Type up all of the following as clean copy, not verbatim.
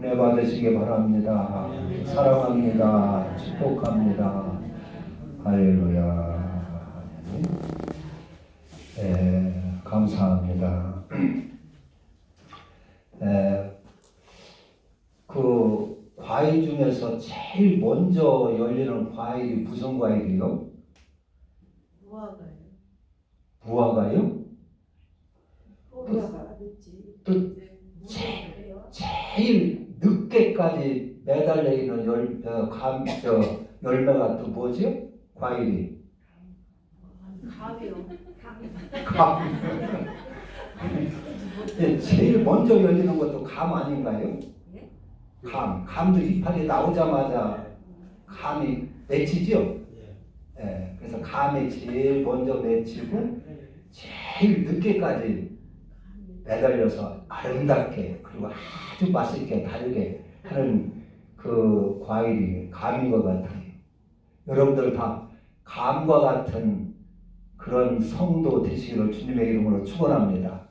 은혜 받으시기 바랍니다. 사랑합니다. 축복합니다. 할렐루야. 감사합니다. 그 과일 중에서 제일 먼저 열리는 과일이 무슨 과일이요? 무화과요. 무화과요? 무화과 있지. 또 제일 늦게까지 매달려 있는 열매가 또 뭐죠? 과일이? 감이요. 감. 제일 먼저 열리는 것도 감 아닌가요? 감도 이파리 나오자마자 감이 맺히죠? 그래서 감이 제일 먼저 맺히고 제일 늦게까지 매달려서 아름답게 그리고 아주 맛있게 다르게 하는 그 과일이 감인 것 같아요. 여러분들 다 감과 같은 그런 성도 되시기를 주님의 이름으로 축원합니다.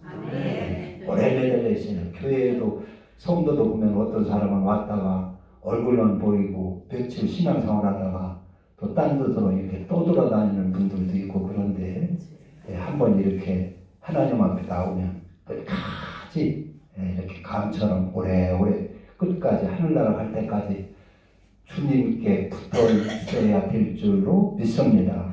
오래 매달려 있어요. 교회에도 성도도 보면 어떤 사람은 왔다가 얼굴만 보이고 며칠 신앙생활 하다가 또 딴 데로 이렇게 떠돌아다니는 분들도 있고 그런데 한번 이렇게 하나님 앞에 나오면 끝까지 이렇게 감처럼 오래오래 끝까지 하늘나라 갈 때까지 주님께 붙어 있어야 될 줄로 믿습니다.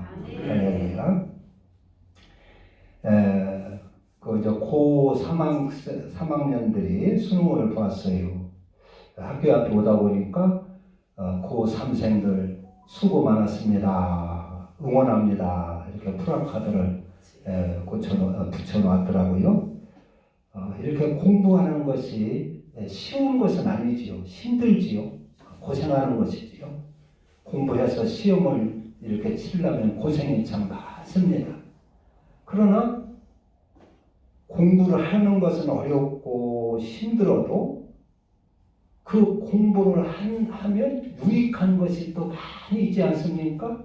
고 3학년들이 수능을 보았어요. 학교 앞에 오다 보니까 고 3생들 수고 많았습니다. 응원합니다. 이렇게 프랑카드를 붙여놨더라고요. 이렇게 공부하는 것이 쉬운 것은 아니지요. 힘들지요. 고생하는 것이지요. 공부해서 시험을 이렇게 치려면 고생이 참 많습니다. 그러나 공부를 하는 것은 어렵고 힘들어도 그 공부를 하면 유익한 것이 또 많이 있지 않습니까?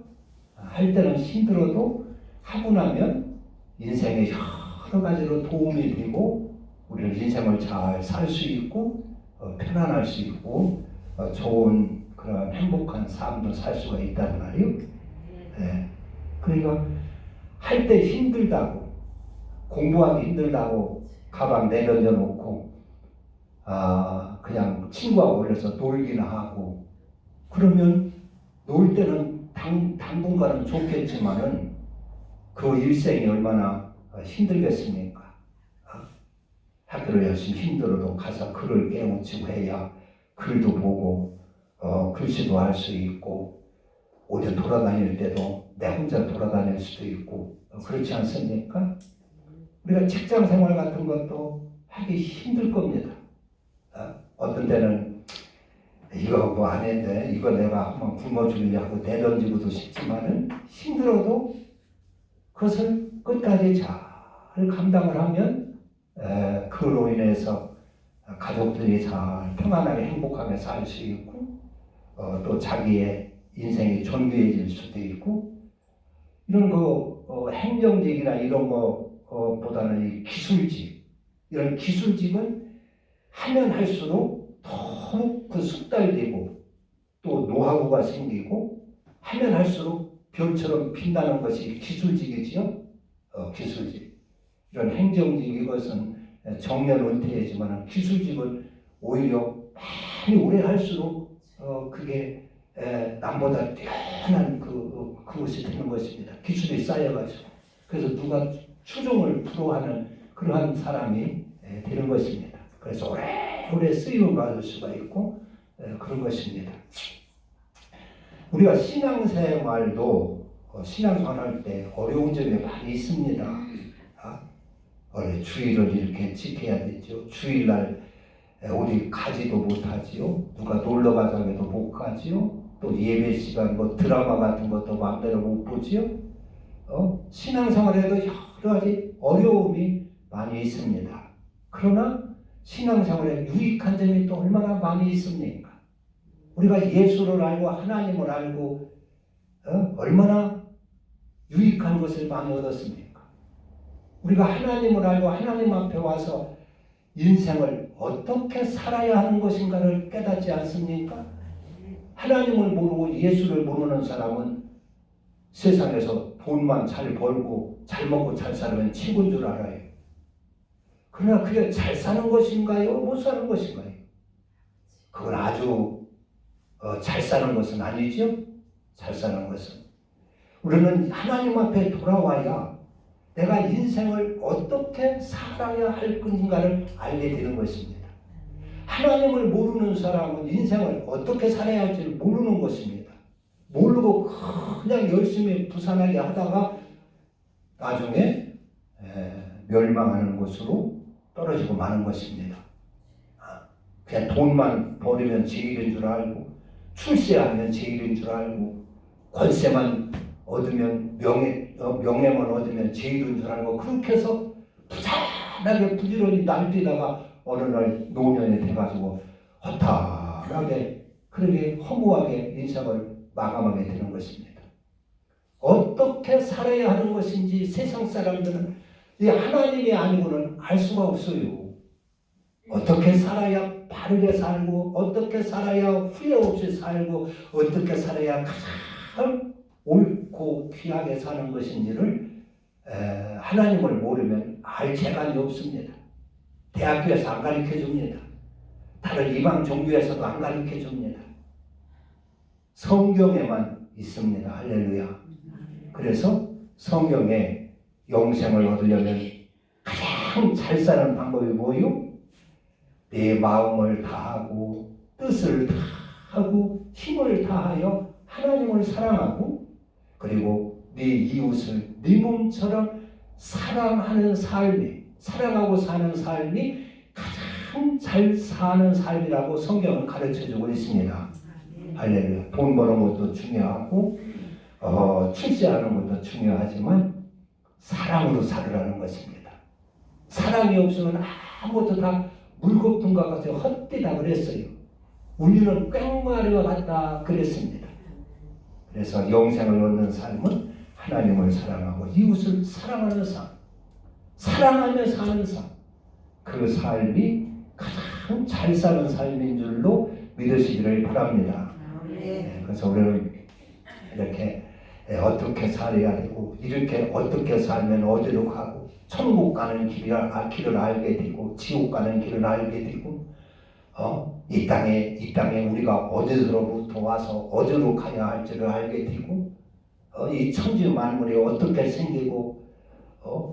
할 때는 힘들어도 하고 나면 인생에 여러 가지로 도움이 되고 우리는 인생을 잘 살 수 있고 편안할 수 있고 좋은 그런 행복한 삶도 살 수가 있단 말이에요. 그러니까 할 때 힘들다고 공부하기 힘들다고 가방 내던져 놓고 그냥 친구하고 올려서 놀기나 하고 그러면 놀 때는 당분간은 좋겠지만은 그 일생이 얼마나 힘들겠습니까? 학교를 열심히 힘들어도 가서 글을 깨우치고 해야 글도 보고 글씨도 할 수 있고 어디 돌아다닐 때도 내 혼자 돌아다닐 수도 있고 그렇지 않습니까? 우리가 직장 생활 같은 것도 하기 힘들 겁니다. 어떤 때는 이거 뭐 안 했는데 이거 내가 한번 굶어주려고 내던지고도 싶지만은 힘들어도 그것을 끝까지 잘 감당을 하면 그로 인해서 가족들이 잘 평안하게 행복하게 살 수 있고 또 자기의 인생이 존귀해질 수도 있고 이런 행정직이나 이런 거보다는 이 기술직 이런 기술직은 하면 할수록 더욱 그 숙달되고 또 노하우가 생기고 하면 할수록 별처럼 빛나는 것이 기술직이지요. 기술직. 이런 행정직 이것은 정년 은퇴이지만 기술직은 오히려 많이 오래 할수록 그게 남보다 뛰어난 그것이 되는 것입니다. 기술이 쌓여가지고. 그래서 누가 추종을 부러워하는 그러한 사람이 되는 것입니다. 그래서 오래 쓰임을 받을 수가 있고 그런 것입니다. 우리가 신앙생활도 신앙생활할 때 어려운 점이 많이 있습니다. 주일을 이렇게 지켜야 되죠. 주일날 어디 가지도 못하지요. 누가 놀러 가자고 해도 못 가지요. 또 예배 시간 드라마 같은 것도 마음대로 못 보지요. 신앙생활에도 여러 가지 어려움이 많이 있습니다. 그러나 신앙생활에 유익한 점이 또 얼마나 많이 있습니까? 우리가 예수를 알고 하나님을 알고 얼마나 유익한 것을 많이 얻었습니까? 우리가 하나님을 알고 하나님 앞에 와서 인생을 어떻게 살아야 하는 것인가를 깨닫지 않습니까? 하나님을 모르고 예수를 모르는 사람은 세상에서 돈만 잘 벌고 잘 먹고 잘 살면 최고인 줄 알아요. 그러나 그게 잘 사는 것인가요? 못 사는 것인가요? 그건 아주 잘 사는 것은 아니죠. 잘 사는 것은 우리는 하나님 앞에 돌아와야 내가 인생을 어떻게 살아야 할 것인가를 알게 되는 것입니다. 하나님을 모르는 사람은 인생을 어떻게 살아야 할지를 모르는 것입니다. 모르고 그냥 열심히 부산하게 하다가 나중에 멸망하는 것으로 떨어지고 마는 것입니다. 그냥 돈만 벌으면 제일인 줄 알고 출세하면 제일인 줄 알고 권세만 얻으면 명예만 얻으면 제일인 줄 알고 그렇게 해서 부산하게 부지런히 날뛰다가 어느 날 노년이 돼가지고 허탈하게 그렇게 허무하게 인생을 마감하게 되는 것입니다. 어떻게 살아야 하는 것인지 세상 사람들은 이 하나님이 아니고는 알 수가 없어요. 어떻게 살아야 바르게 살고 어떻게 살아야 후회 없이 살고 어떻게 살아야 가장 옳고 귀하게 사는 것인지를 하나님을 모르면 알 재간이 없습니다. 대학교에서 안 가르쳐줍니다. 다른 이방 종교에서도 안 가르쳐줍니다. 성경에만 있습니다. 할렐루야. 그래서 성경에 영생을 얻으려면 가장 잘 사는 방법이 뭐요? 내 마음을 다하고 뜻을 다하고 힘을 다하여 하나님을 사랑하고 그리고 네 이웃을 네 몸처럼 사랑하는 삶이 사랑하고 사는 삶이 가장 잘 사는 삶이라고 성경은 가르쳐주고 있습니다. 할렐루야. 돈 버는 것도 중요하고 출세하는 것도 중요하지만 사랑으로 살으라는 것입니다. 사랑이 없으면 아무것도 다 물거품과 같이 헛되다 그랬어요. 우리는 꽹과리와 같다 그랬습니다. 그래서 영생을 얻는 삶은 하나님을 사랑하고 이웃을 사랑하는 삶, 사랑하며 사는 삶, 그 삶이 가장 잘 사는 삶인 줄로 믿으시기를 바랍니다. 그래서 우리는 이렇게 어떻게 살아야 되고 이렇게 어떻게 살면 어디로 가고 천국 가는 길을 알게 되고 지옥 가는 길을 알게 되고 이 땅에 우리가 어디서부터 와서 어디로 가야 할지를 알게 되고 이 천지 만물이 어떻게 생기고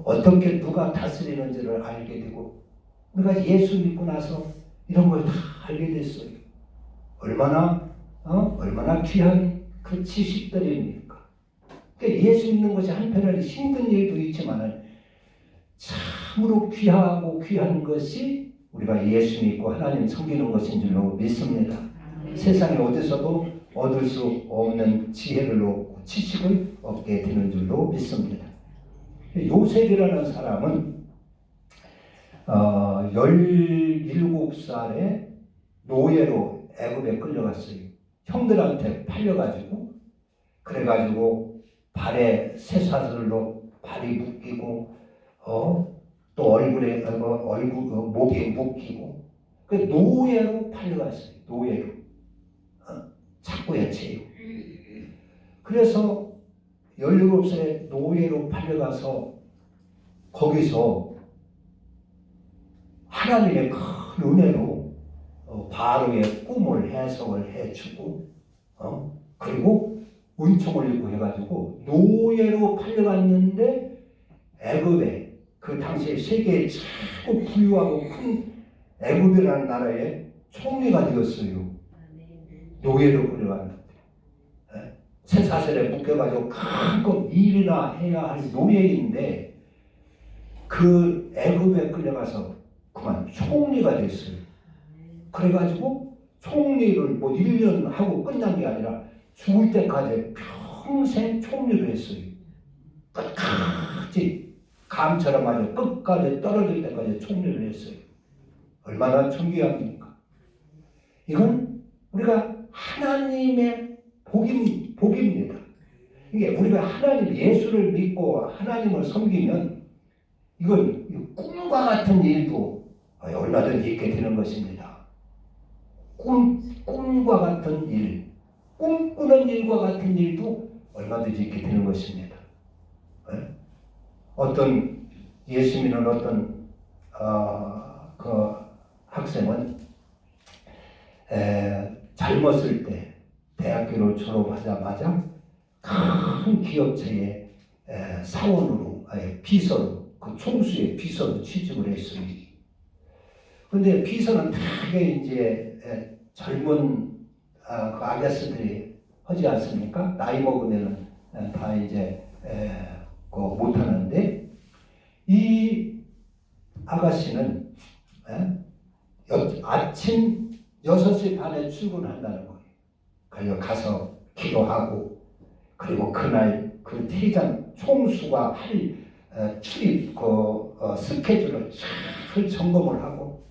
어떻게 누가 다스리는지를 알게 되고 우리가 예수 믿고 나서 이런 걸 다 알게 됐어요. 얼마나 귀한 그 지식들입니까? 그러니까 예수 믿는 것이 한편으로는 힘든 일도 있지만 참으로 귀하고 귀한 것이 우리가 예수 믿고 하나님 섬기는 것인 줄로 믿습니다. 세상에 어디서도 얻을 수 없는 지혜를 얻고 지식을 얻게 되는 줄로 믿습니다. 요셉이라는 사람은 17살에 노예로 애굽에 끌려갔어요. 형들한테 팔려가지고 그래가지고 발에 쇠사슬로 발이 묶이고 또 얼굴에 목에 묶이고 그 노예로 팔려갔어요. 노예로 착고의 채요. 그래서 17살에 노예로 팔려가서 거기서 하나님의 큰 은혜로 바로의 꿈을 해석을 해주고 그리고 은총을 입고 해가지고 노예로 팔려갔는데 애굽에 그 당시에 세계에 최고 부유하고 큰 애굽이라는 나라의 총리가 되었어요. 노예로 끌려갔는데 쇠사슬에 묶여가지고 가끔 일이나 해야 할 노예인데 그 애굽에 끌려가서 그만 총리가 됐어요. 그래가지고 총리를 뭐 1년 하고 끝난 게 아니라 죽을 때까지 평생 총리를 했어요. 끝까지 감처럼 아주 끝까지 떨어질 때까지 총리를 했어요. 얼마나 존귀합니까? 이건 우리가 하나님의 복입니다. 이게 우리가 하나님 예수를 믿고 하나님을 섬기면 이건 꿈과 같은 일도 얼마든지 있게 되는 것입니다. 꿈과 같은 일, 꿈꾸는 일과 같은 일도 얼마든지 있게 되는 것입니다. 어떤 예수 믿는 어떤 그 학생은 젊었을 때 대학교를 졸업하자마자 큰 기업체의 사원으로, 비서로, 그 총수의 비서로 취직을 했어요. 근데 비서는 되게 이제 젊은 그 아가씨들이 하지 않습니까? 나이 먹으면 다 이제 못하는데, 이 아가씨는 아침 6시 반에 출근한다는 거예요. 그래서 가서 기도하고, 그리고 그날 그 대장 총수가 할 출입 스케줄을 잘 점검을 하고,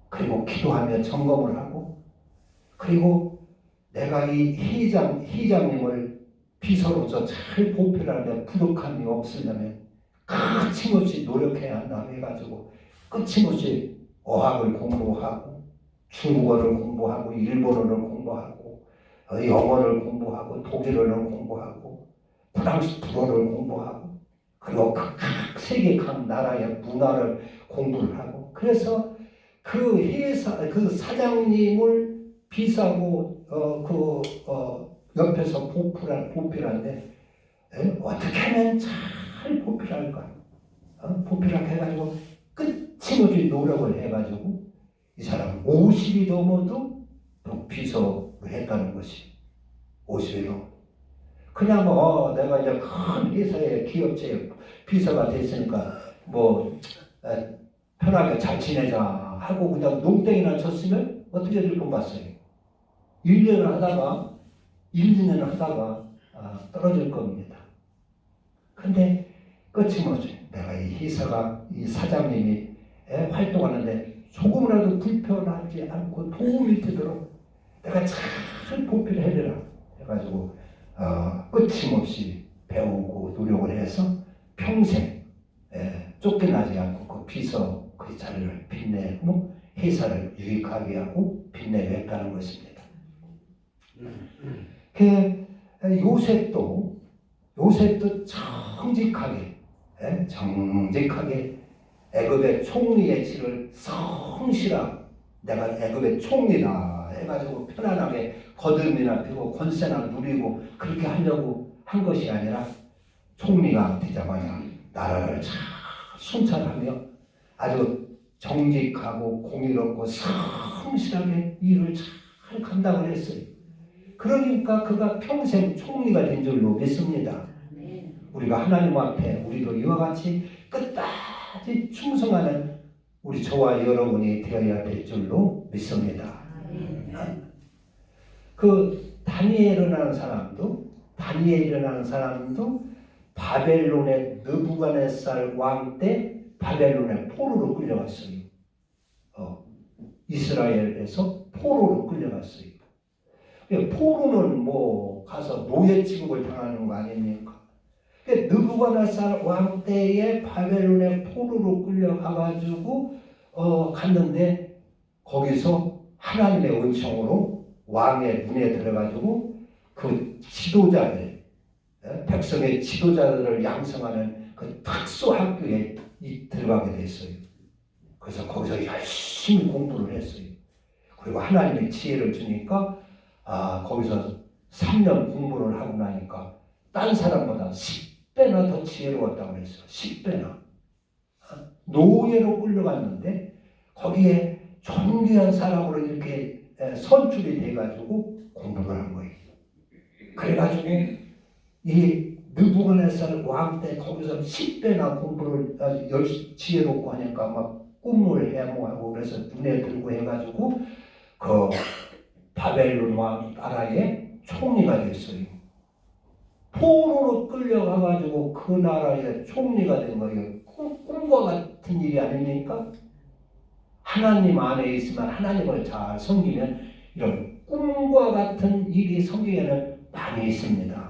그리고 기도하며 점검을 하고, 그리고 내가 이 회장님을 비서로서 잘 보필하는데 부족함이 없으려면 끊임없이 노력해야 한다 해가지고 끊임없이 어학을 공부하고, 중국어를 공부하고, 일본어를 공부하고, 영어를 공부하고, 독일어를 공부하고, 프랑스 불어를 공부하고, 그리고 각 세계 각 나라의 문화를 공부를 하고, 그래서 그 회사 그 사장님을 비서고 옆에서 보필하는데 어떻게 하면 잘 보필할까? 보필하게 해가지고 끊임없이 노력을 해가지고 이 사람 50이 넘어도 또 비서를 했다는 것이. 50이 넘어. 그냥 내가 이제 큰 회사의 기업체의 비서가 됐으니까 편하게 잘 지내자 하고 그냥 농땡이나 쳤으면 어떻게 될 것 같아요? 1년을 하다가 1, 2년을 하다가 떨어질 겁니다. 근데 끊임없이 내가 이 회사가 이 사장님이 활동하는데 조금이라도 불편하지 않고 도움이 되도록 내가 잘 보필을 해내라 해가지고 끊임없이 배우고 노력을 해서 평생 쫓겨나지 않고 그 비서 그 자리를 빛내고 회사를 유익하게 하고 빛내겠다는 것입니다. 그 요셉도 정직하게 애굽의 총리의 질을 성실하고 내가 애굽의 총리다 해가지고 편안하게 거듭이나 피고 권세나 누리고 그렇게 하려고 한 것이 아니라 총리가 되자마자 나라를 잘 순찰하며 아주 정직하고 공의롭고 성실하게 일을 잘 감당을 했어요. 그러니까 그가 평생 총리가 된 줄로 믿습니다. 우리가 하나님 앞에 우리도 이와 같이 끝까지 충성하는 우리 저와 여러분이 되어야 될 줄로 믿습니다. 그 다니엘이라는 사람도 바벨론의 느부갓네살 왕 때 바벨론의 포로로 끌려갔어요. 이스라엘에서 포로로 끌려갔어요. 포로는 가서 노예 취급을 당하는 거 아닙니까? 느부갓네살 왕 때에 바벨론의 포로로 끌려가가지고 갔는데 거기서 하나님의 은총으로 왕의 눈에 들어가지고 그 지도자들, 백성의 지도자들을 양성하는 그 특수 학교에 들어가게 됐어요. 그래서 거기서 열심히 공부를 했어요. 그리고 하나님의 지혜를 주니까 거기서 3년 공부를 하고 나니까 딴 사람보다 10배나 더 지혜로웠다고 그랬어요. 10배나. 노예로 끌려갔는데 거기에 존귀한 사람으로 이렇게 선출이 돼가지고 공부를 한 거예요. 그래가지고 이 느부갓네살 왕 때 거기서 10배나 공부를 지혜롭고 하니까 막 꿈을 해몽하고 그래서 눈에 들고 해가지고 그 바벨론 왕 나라의 총리가 됐어요. 포로로 끌려가가지고 그 나라의 총리가 된 거예요. 꿈과 같은 일이 아닙니까? 하나님 안에 있으면 하나님을 잘 섬기면 이런 꿈과 같은 일이 성경에는 많이 있습니다.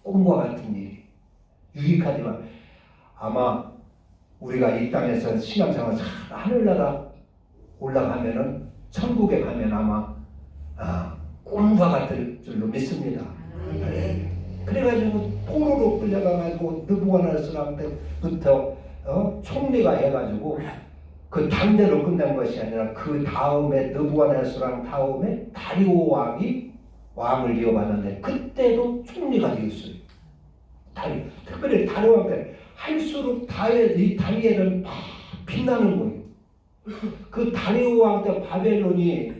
꿈과 같은 일이 유익하지만 아마 우리가 이 땅에서 신앙생활 잘 하늘나라 올라가면은 천국에 가면 아마 꿈과 같을 줄로 믿습니다. 그래가지고 포로로 끌려가가지고 느부갓네살 때부터 총리가 해가지고 그 단대로 끝난 것이 아니라 그 다음에 느부갓네살 다음에 다리오 왕이 왕을 이어받았는데 그때도 총리가 되었어요. 특별히 다리오 왕 때 할수록 이 다니엘은 막 빛나는 거예요. 그 다리오 왕 때 바벨론이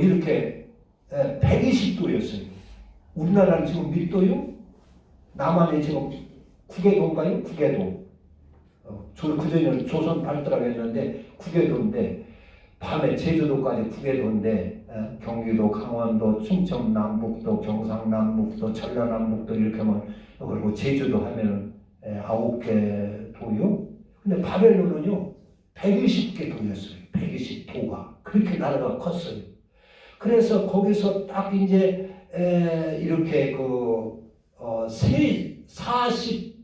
이렇게 120도였어요. 우리나라는 지금 몇 도요? 남한이 지금 9개도인가요? 9개도. 그전에는 조선 발달하고 했는데 9개도인데 밤에 제주도까지 9개도인데 경기도, 강원도, 충청 남북도, 경상 남북도, 전라 남북도 이렇게 하면 그리고 제주도 하면은 9개 도요. 근데 바벨론은요 120개 도였어요. 120도가 그렇게 나라가 컸어요. 그래서 거기서 딱 이제 이렇게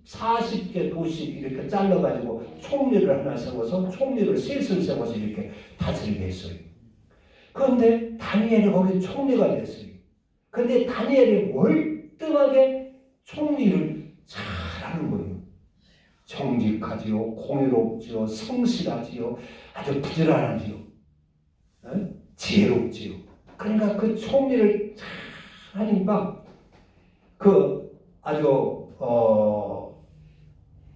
40개 도씩 이렇게 잘라가지고 총리를 하나 세워서 총리를 셋을 세워서 이렇게 다스리게 했어요. 그런데 다니엘이 거기 총리가 됐어요. 그런데 다니엘이 월등하게 총리를 잘하는 거예요. 정직하지요, 공의롭지요, 성실하지요, 아주 부지런하지요, 지혜롭지요. 그러니까 그 총리를 잘 하니까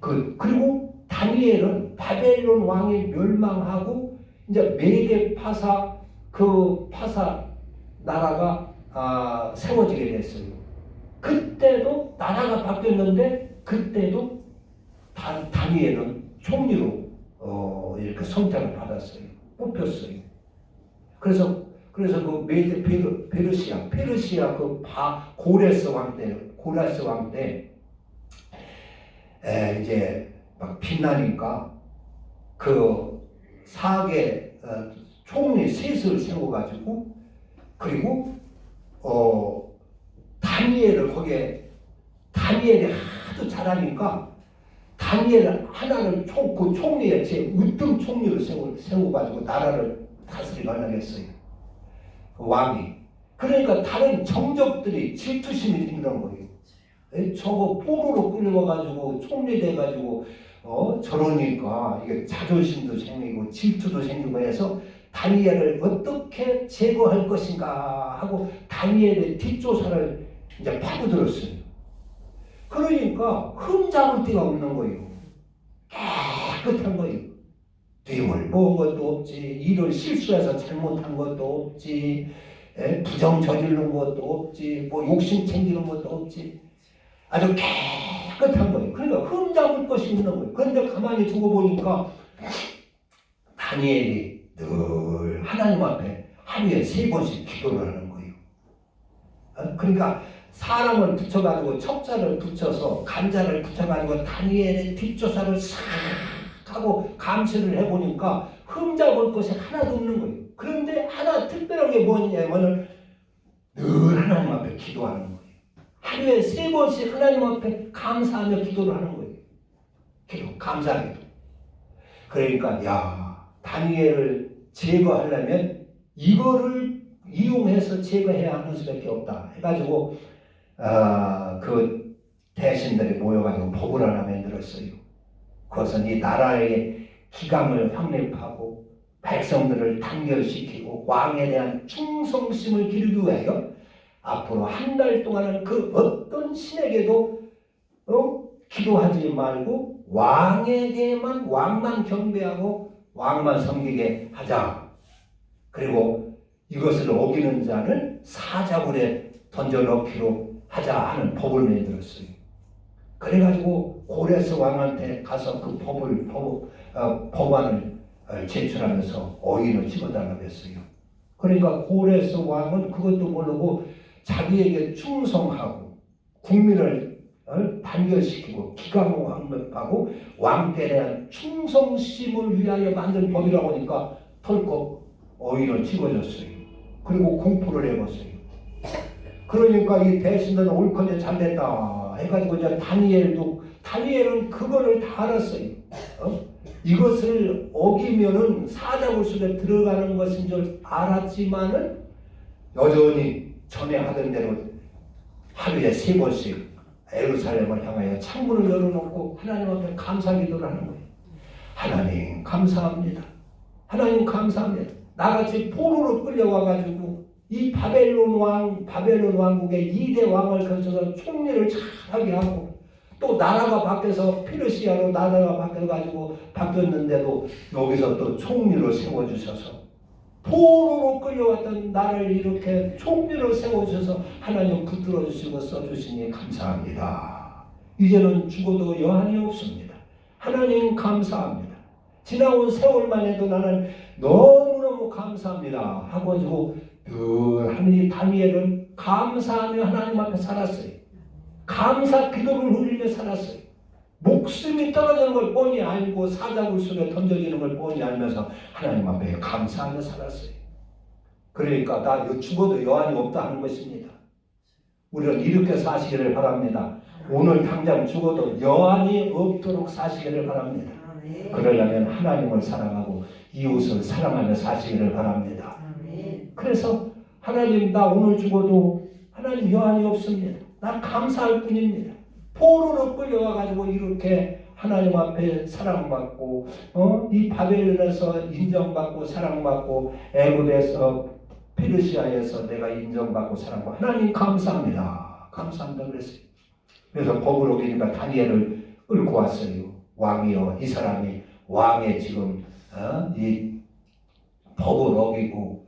그리고 다니엘은 바벨론 왕이 멸망하고 이제 메대 파사 나라가 세워지게 됐어요. 그때도 나라가 바뀌었는데 그때도 다니엘은 총리로 이렇게 선택을 받았어요. 뽑혔어요. 그래서 그 메데 페르시아 고레스 왕 때 이제 막 빛나니까 그 4개 총리 셋을 세워가지고 그리고 다니엘이 하도 잘하니까 다니엘 하나를 그 총리에 제 으뜸 총리를 세워가지고 나라를 다스리게 하려고 했어요. 그 왕이. 그러니까 다른 정적들이 질투심이 생기는 거예요. 저거 포로로 끌려와가지고 총리 돼가지고 저러니까 이게 자존심도 생기고 질투도 생기고 해서 다니엘을 어떻게 제거할 것인가 하고 다니엘의 뒷조사를 이제 파고들었어요. 그러니까 흠잡을 데가 없는 거예요. 깨끗한 거예요. 뇌물 먹은 것도 없지, 일을 실수해서 잘못한 것도 없지, 부정 저지르는 것도 없지, 뭐 욕심 챙기는 것도 없지. 아주 깨끗한 거예요. 그러니까 흠잡을 것이 없는 거예요. 그런데 가만히 두고 보니까 다니엘이 늘 하나님 앞에 하루에 3번씩 기도를 하는 거예요. 그러니까 사람을 붙여가지고 첩자를 붙여서 간자를 붙여가지고 다니엘의 뒷조사를 싹 하고 감시를 해보니까 흠잡을 것이 하나도 없는 거예요. 그런데 하나 특별한 게 뭐냐면은 늘 하나님 앞에 기도하는 거예요. 하루에 3번씩 하나님 앞에 감사하며 기도를 하는 거예요. 감사하기도. 그러니까 다니엘을 제거하려면 이거를 이용해서 제거해야 하는 수밖에 없다 해가지고 그 대신들이 모여가지고 법을 하나 만들었어요. 그것은 이 나라의 기강을 확립하고 백성들을 단결시키고 왕에 대한 충성심을 기르기 위하여 앞으로 한 달 동안은 그 어떤 신에게도 기도하지 말고 왕만 경배하고 왕만 섬기게 하자. 그리고 이것을 어기는 자는 사자굴에 던져 넣기로 하자 하는 법을 만들었어요. 그래가지고 고레스 왕한테 가서 그 법안을 제출하면서 어인을 찍어달라고 했어요. 그러니까 고레스 왕은 그것도 모르고 자기에게 충성하고 국민을 단결시키고 기강을 확립하고 왕께 대한 충성심을 위하여 만든 법이라고 하니까 털컥 어인을 찍어줬어요. 그리고 공포를 해봤어요. 그러니까 이 대신들은 옳거니 잘됐다 해가지고 이제 다니엘은 그거를 다 알았어요. 이것을 어기면은 사자굴 속에 들어가는 것인 줄 알았지만은 여전히 전에 하던 대로 하루에 3번씩 예루살렘을 향하여 창문을 열어놓고 하나님 앞에 감사 기도를 하는 거예요. 하나님 감사합니다. 하나님 감사합니다. 나같이 포로로 끌려와가지고 이 바벨론 왕국의 2대 왕을 거쳐서 총리를 잘하게 하고 또 나라가 바뀌어서 페르시아로 나라가 바뀌어가지고 바뀌었는데도 여기서 또 총리로 세워주셔서 포로로 끌려왔던 나를 이렇게 총리로 세워주셔서 하나님 붙들어 주시고 써주시니 감사합니다. 이제는 죽어도 여한이 없습니다. 하나님 감사합니다. 지나온 세월만 해도 나는 너무너무 감사합니다 하고 늘 하느님 다니엘은 감사하며 하나님 앞에 살았어요. 감사 기도를 흘리며 살았어요. 목숨이 떨어지는 걸 뻔히 알고 사자굴 속에 던져지는 걸 뻔히 알면서 하나님 앞에 감사하며 살았어요. 그러니까 나 죽어도 여한이 없다 하는 것입니다. 우리는 이렇게 사시기를 바랍니다. 오늘 당장 죽어도 여한이 없도록 사시기를 바랍니다. 그러려면 하나님을 사랑하고 이웃을 사랑하며 사시기를 바랍니다. 그래서 하나님 나 오늘 죽어도 하나님 여한이 없습니다. 나 감사할 뿐입니다. 포로로 끌려와가지고 이렇게 하나님 앞에 사랑받고 이 바벨론에서 인정받고 사랑받고 애굽에서 페르시아에서 내가 인정받고 사랑받고 하나님 감사합니다. 감사합니다 그랬어요. 그래서 법을 어기니까 다니엘을 끌고 왔어요. 왕이여 이 사람이 왕의 지금 이 법을 어기고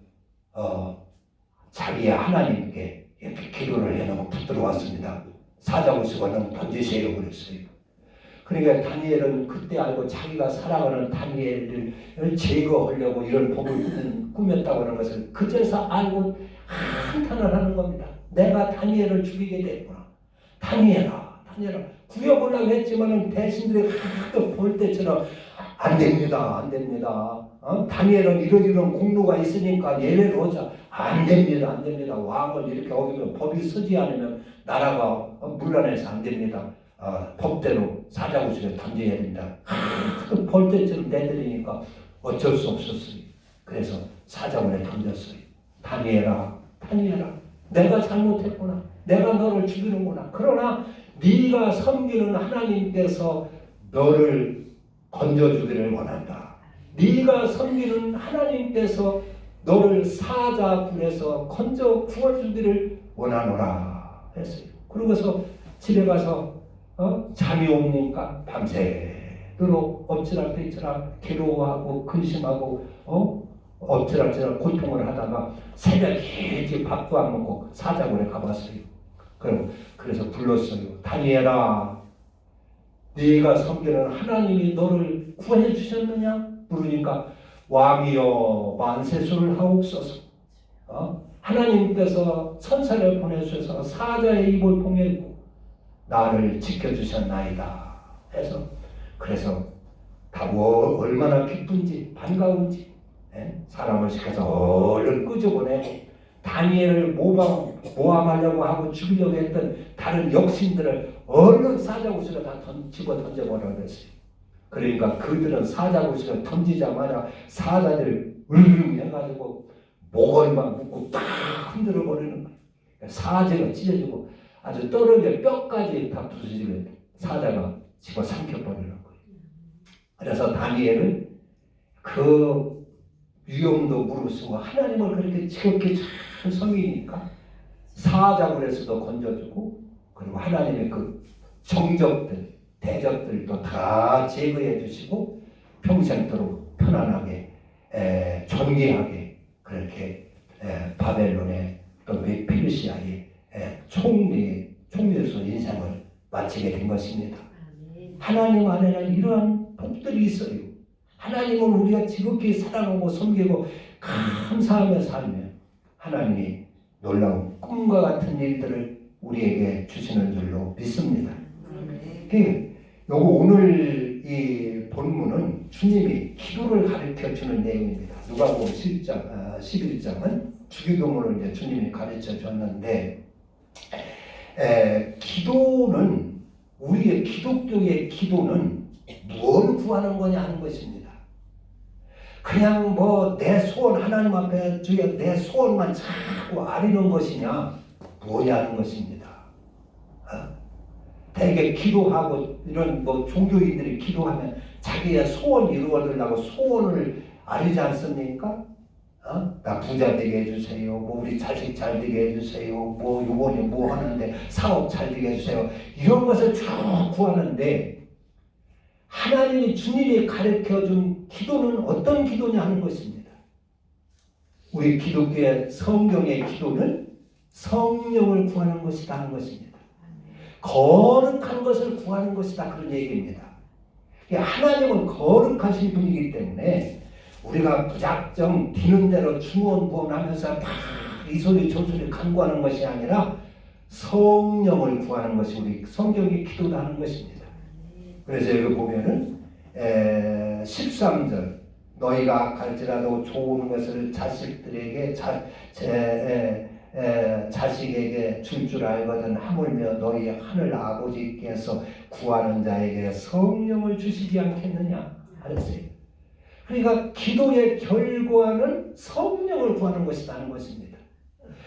자기의 하나님께 이렇게 기도를 해놓고 붙들어 왔습니다. 사자굴 속에 던지세요 그랬어요. 그러니까 다니엘은 그때 알고 자기가 살아가는 다니엘을 제거하려고 이런 법을 꾸몄다고 하는 것을 그제서 알고 한탄을 하는 겁니다. 내가 다니엘을 죽이게 됐구나. 다니엘아 구해보려고 했지만은 대신들이 볼 때처럼 안 됩니다. 다니엘은 이런 공로가 있으니까 예외로 하자. 안 됩니다. 왕을 이렇게 어기면 법이 서지 않으면 나라가 문란해서 안 됩니다. 법대로 사자굴 속에 던져야 됩니다. 볼 때처럼 내드리니까 어쩔 수 없었어요. 그래서 사자굴에 던졌어요. 다니엘아 내가 잘못했구나. 내가 너를 죽이는구나. 그러나 네가 섬기는 하나님께서 너를 건져주기를 원한다. 네가 섬기는 하나님께서 너를 사자굴에서 건져 구원주기를 원하노라 했어요. 그러고서 집에 가서 잠이 오니까 밤새도록 엎치락뒤치락 괴로워하고 근심하고 엎치락뒤치락 고통을 하다가 새벽에 일찍 밥도 안 먹고 사자굴에 가봤어요. 그래서 불렀어요. 다니엘아 네가 섬기는 하나님이 너를 구원해 주셨느냐? 부르니까 왕이여 만세수를 하옵소서. 하나님께서 천사를 보내주셔서 사자의 입을 통해 나를 지켜주셨나이다 해서 그래서 다 얼마나 기쁜지 반가운지 사람을 시켜서 얼른 끄집어내고 다니엘을 모함하려고 하고 죽이려고 했던 다른 역신들을 얼른 사자굴 속에 다 집어 던져버려 그랬어요. 그러니까 그들은 사자굴 속에 던지자마자 사자들을 으르릉 해가지고 목걸이만 묶고 딱 흔들어 버리는 거예요. 사제가 찢어지고 아주 떨어져 뼈까지 다 부서지게 사자가 집어 삼켜버리는 거예요. 그래서 다니엘은 그 위험도 무릅쓰고 하나님을 그렇게 지극히 잘 섬기니까 사자굴에서도 건져주고 그리고 하나님의 그 정적들 대적들도 다 제거해 주시고 평생토록 편안하게 존귀하게 그렇게 바벨론의 또 페르시아의 총리로서 인생을 마치게 된 것입니다. 하나님 안에는 이러한 복들이 있어요. 하나님은 우리가 지극히 사랑하고 섬기고 감사하며 살면 하나님이 놀라운 꿈과 같은 일들을 우리에게 주시는 줄로 믿습니다. 요거 오늘 이 본문은 주님이 기도를 가르쳐 주는 내용입니다. 누가복음 11장은 주기도문을 이제 주님이 가르쳐 줬는데 기도는 우리의 기독교의 기도는 뭘 구하는 거냐 하는 것입니다. 그냥 뭐 내 소원 하나님 앞에 주여 내 소원만 자꾸 아리는 것이냐 뭐냐 하는 것입니다. 대개 기도하고 이런 뭐 종교인들이 기도하면 자기의 소원 이루어지려고 소원을 아리지 않습니까? 나 부자 되게 해주세요. 뭐 우리 자식 잘 되게 해주세요. 뭐 요번에 뭐 하는데 사업 잘 되게 해주세요. 이런 것을 쭉 구하는데 하나님이 주님이 가르쳐준 기도는 어떤 기도냐 하는 것입니다. 우리 기독교의 성경의 기도는 성령을 구하는 것이다 하는 것입니다. 거룩한 것을 구하는 것이다 그런 얘기입니다. 하나님은 거룩하신 분이기 때문에 우리가 무작정 디는 대로 중언부언하면서 막 이 소리 저 소리 간구하는 것이 아니라 성령을 구하는 것이 우리 성경이 기도다 하는 것입니다. 그래서 여기 보면은 13절 너희가 갈지라도 좋은 것을 자식들에게 자식에게 줄 줄 알거든 하물며 너희 하늘 아버지께서 구하는 자에게 성령을 주시지 않겠느냐 하랬어요. 그러니까 기도의 결과는 성령을 구하는 것이라는 것입니다.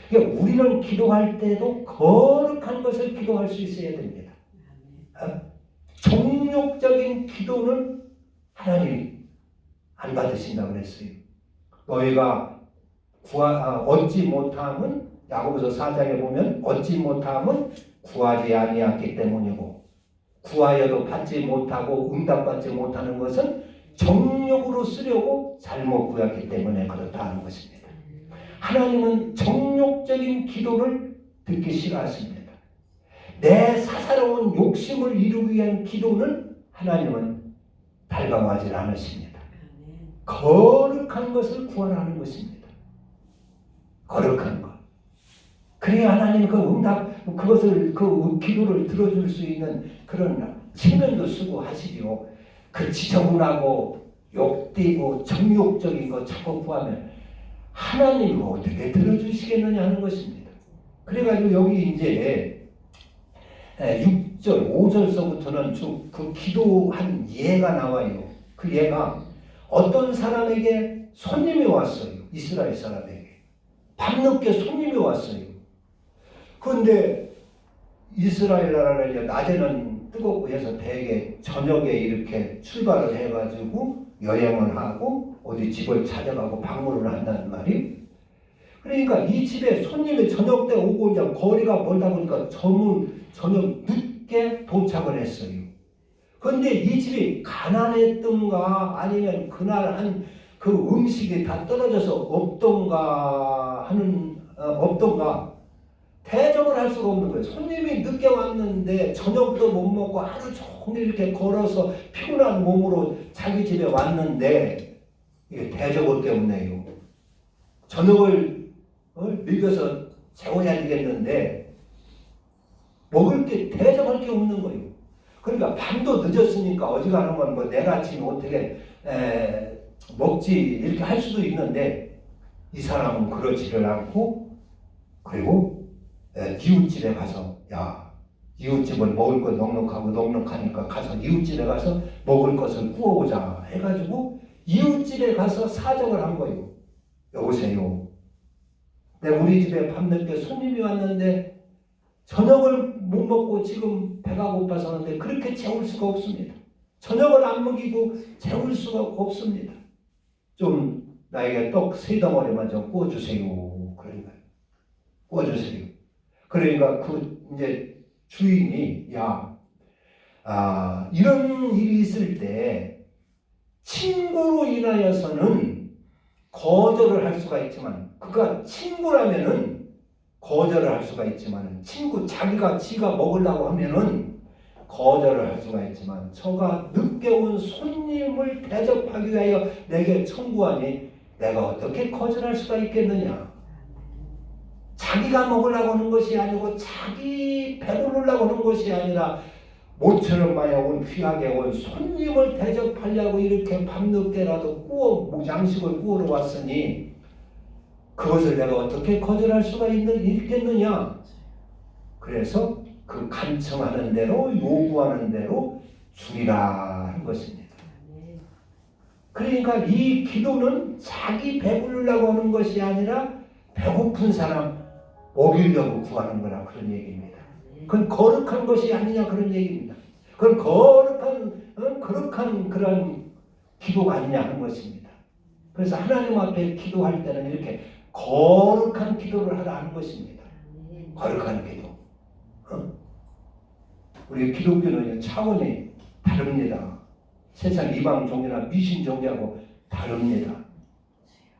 그러니까 우리는 기도할 때도 거룩한 것을 기도할 수 있어야 됩니다. 종욕적인 기도는 하나님이 안 받으신다고 그랬어요. 너희가 얻지 못함은 야고보서 4장에 보면 얻지 못함은 구하지 아니하기 때문이고 구하여도 받지 못하고 응답받지 못하는 것은 정욕으로 쓰려고 잘못 구했기 때문에 그렇다는 것입니다. 하나님은 정욕적인 기도를 듣기 싫어하십니다. 내 사사로운 욕심을 이루기 위한 기도는 하나님은 달가워하지 않으십니다. 거룩한 것을 구하라는 것입니다. 거룩한 것. 그래야 하나님 그 응답, 그것을, 그 기도를 들어줄 수 있는 그런 체면도 쓰고 하시죠. 그 지저분하고 욕되고 정욕적인 거 자꾸 구하면 하나님이 어떻게 들어주시겠느냐 하는 것입니다. 그래가지고 여기 이제 6절, 5절서부터는 쭉 그 기도한 예가 나와요. 그 예가 어떤 사람에게 손님이 왔어요. 이스라엘 사람에게. 밤늦게 손님이 왔어요. 그런데 이스라엘 나라는 낮에는 뜨겁고 해서 대개 저녁에 이렇게 출발을 해가지고 여행을 하고 어디 집을 찾아가고 방문을 한다는 말이. 그러니까 이 집에 손님이 저녁 때 오고 이제 거리가 멀다 보니까 저녁 늦게 도착을 했어요. 그런데 이 집이 가난했던가 아니면 그날 한 그 음식이 다 떨어져서 없던가 대접을 할 수가 없는 거예요. 손님이 늦게 왔는데 저녁도 못 먹고 하루 종일 이렇게 걸어서 피곤한 몸으로 자기 집에 왔는데 이게 대접을 게 없네요. 저녁을 먹여서 재워야 되겠는데 먹을 게 대접할 게 없는 거예요. 그러니까 밤도 늦었으니까 어지간하면 뭐 내일 아침에 어떻게 먹지 이렇게 할 수도 있는데 이 사람은 그러지를 않고 그리고 이웃집에 가서 이웃집은 먹을 거 넉넉하니까 가서 이웃집에 가서 먹을 것을 구워오자 해가지고 이웃집에 가서 사정을 한 거예요. 여보세요. 우리 집에 밤늦게 손님이 왔는데 저녁을 못 먹고 지금 배가 고파서 하는데 그렇게 재울 수가 없습니다. 저녁을 안 먹이고 재울 수가 없습니다. 좀 나에게 떡 3덩어리만 좀 구워주세요. 그러니까 구워주세요. 그러니까 그 이제 주인이 이런 일이 있을 때 친구로 인하여서는 거절을 할 수가 있지만 그가 친구라면은 거절을 할 수가 있지만 지가 먹으려고 하면은 거절을 할 수가 있지만 저가 늦게 온 손님을 대접하기 위하여 내게 청구하니 내가 어떻게 거절할 수가 있겠느냐. 자기가 먹으려고 하는 것이 아니고 자기 배부르려고 하는 것이 아니라 모처럼 마야 온 귀하게 온 손님을 대접하려고 이렇게 밤늦게라도 양식을 구우러 왔으니 그것을 내가 어떻게 거절할 수가 있겠느냐. 그래서 그 간청하는 대로 요구하는 대로 주리라 하는 것입니다. 그러니까 이 기도는 자기 배부르려고 하는 것이 아니라 배고픈 사람 먹이려고 구하는 거라 그런 얘기입니다. 그건 거룩한 것이 아니냐 그런 얘기입니다. 그건 거룩한 그런 기도가 아니냐 하는 것입니다. 그래서 하나님 앞에 기도할 때는 이렇게 거룩한 기도를 하라 하는 것입니다. 거룩한 기도. 우리 기독교는 차원이 다릅니다. 세상 이방 종교나 미신 종교하고 다릅니다.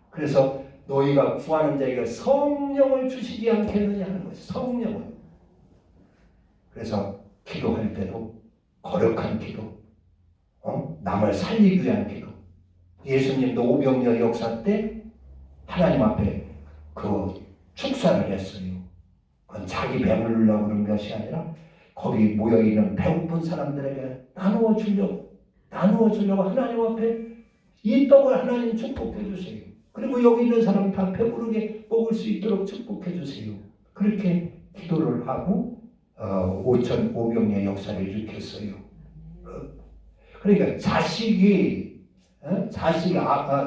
그래서 너희가 구하는 자에게 성령을 주시지 않겠느냐 하는 것이 성령을. 그래서 기도할 때도 거룩한 기도, 남을 살리기 위한 기도. 예수님도 오병이어 역사 때 하나님 앞에 그 축사를 했어요. 그건 자기 배부르려고 그런 것이 아니라 거기 모여있는 배고픈 사람들에게 나누어 주려고 하나님 앞에 이 떡을 하나님 축복해 주세요. 그리고 여기 있는 사람 다 배부르게 먹을 수 있도록 축복해 주세요. 그렇게 기도를 하고 5천 오병의 역사를 일으켰어요. 그러니까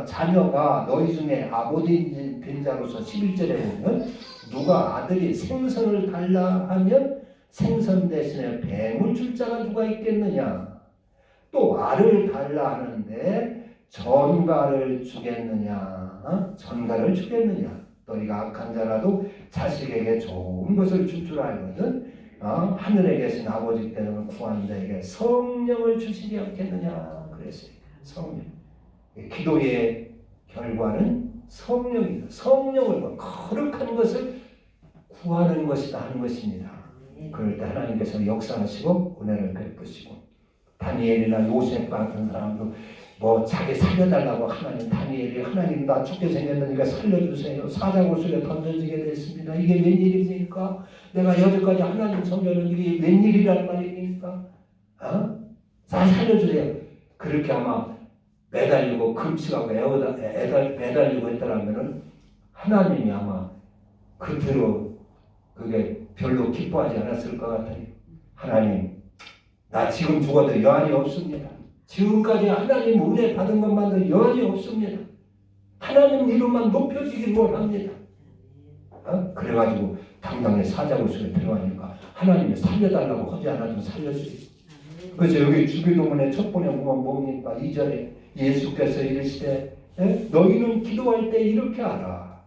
자녀가 너희 중에 아버지 된 자로서 11절에 보면 누가 아들이 생선을 달라 하면 생선 대신에 뱀을 줄 자가 누가 있겠느냐. 또 알을 달라 하는데 전갈을 주겠느냐. 전갈을 주겠느냐. 너희가 악한 자라도 자식에게 좋은 것을 줄 줄 알거든. 하늘에 계신 아버지 때는 구하는 자에게 성령을 주시지 않겠느냐 그랬어요. 성령. 기도의 결과는 성령이다. 성령을 거룩한 것을 구하는 것이다 하는 것입니다. 그럴 때 하나님께서 역사하시고 은혜를 베푸시고 다니엘이나 요셉 같은 사람도 자기 살려달라고 다니엘이 하나님 나 죽게 생겼으니까 살려주세요. 사자굴술에 던져지게 됐습니다. 이게 웬일입니까? 내가 여태까지 하나님 섬겨는 이게 웬일이란 말입니까? 살려주세요. 그렇게 아마 매달리고 금식하고 매달리고 했더라면은 하나님이 아마 그대로 그게 별로 기뻐하지 않았을 것 같아요. 하나님, 나 지금 죽어도 여한이 없습니다. 지금까지 하나님 은혜 받은 것만도 여한이 없습니다. 하나님 이름만 높여지길 원합니다. 그래가지고 당당히 사자굴술에 들어가니까 하나님이 살려달라고 하지 않아도 살려주세요. 그래서 여기 주기도문의 첫 번에 보면 뭡니까? 2절에 예수께서 이르시되 너희는 기도할 때 이렇게 하라.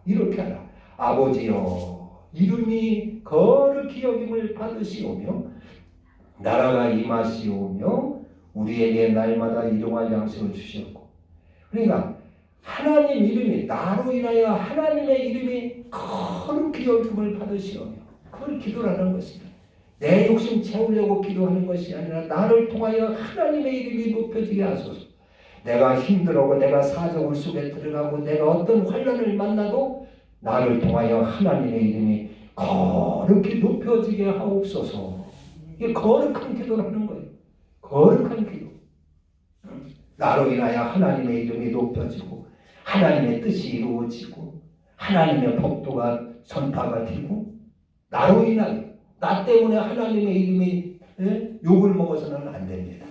아버지여 이름이 거룩히 여김을 받으시오며 나라가 임하시오며 우리에게 날마다 일용할 양식을 주시옵고. 그러니까 하나님 이름이 나로 인하여 하나님의 이름이 거룩히 여김을 받으시오며 그걸 기도라는 것입니다. 내 욕심 채우려고 기도하는 것이 아니라 나를 통하여 하나님의 이름이 높여지게 하소서. 내가 힘들어고 내가 사정을 속에 들어가고 내가 어떤 환난을 만나도 나를 통하여 하나님의 이름이 거룩히 높여지게 하옵소서. 이게 거룩한 기도라는 거예요. 거룩한 기도. 나로 인하여 하나님의 이름이 높여지고 하나님의 뜻이 이루어지고 하나님의 복도가 전파가 되고 나로 인하여 나 때문에 하나님의 이름이 욕을 먹어서는 안 됩니다.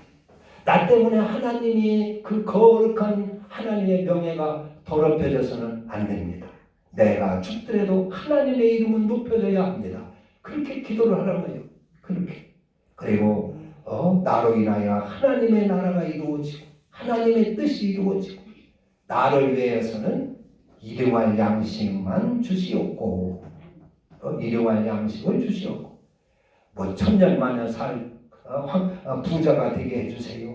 나 때문에 하나님이 그 거룩한 하나님의 명예가 더럽혀져서는 안 됩니다. 내가 죽더라도 하나님의 이름은 높여져야 합니다. 그렇게 기도를 하라는 거예요. 그렇게. 그리고 나로 인하여 하나님의 나라가 이루어지고 하나님의 뜻이 이루어지고 나를 위해서는 일용할 양식만 주시옵고 일용할 양식을 주시옵고 천년만년 살 부자가 되게 해주세요.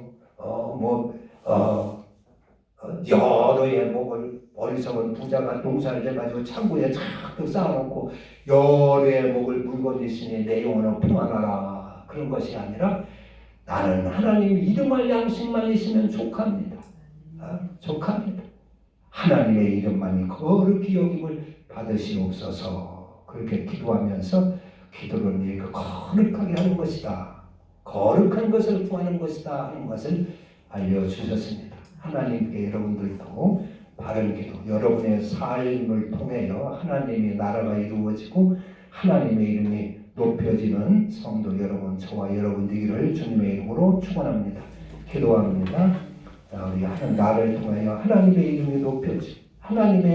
여러 해 먹을 어리석은 부자가 농사를 해가지고 창고에 착 쌓아놓고 여러 해 먹을 물건이 있으니 내 영혼은 평안하라. 그런 것이 아니라 나는 하나님 이름할 양식만 있으면 족합니다. 족합니다. 하나님의 이름만이 거룩히 여김을 받으시옵소서. 그렇게 기도하면서 기도를 이렇게 거룩하게 하는 것이다. 거룩한 것을 구하는 것이다 하는 것을 알려주셨습니다. 하나님께 여러분들도 바른 기도, 여러분의 삶을 통하여 하나님의 나라가 이루어지고 하나님의 이름이 높여지는 성도 여러분, 저와 여러분 되기를 주님의 이름으로 축원합니다. 기도합니다. 우리 나를 통하여 하나님의 이름이 높여지 하나님의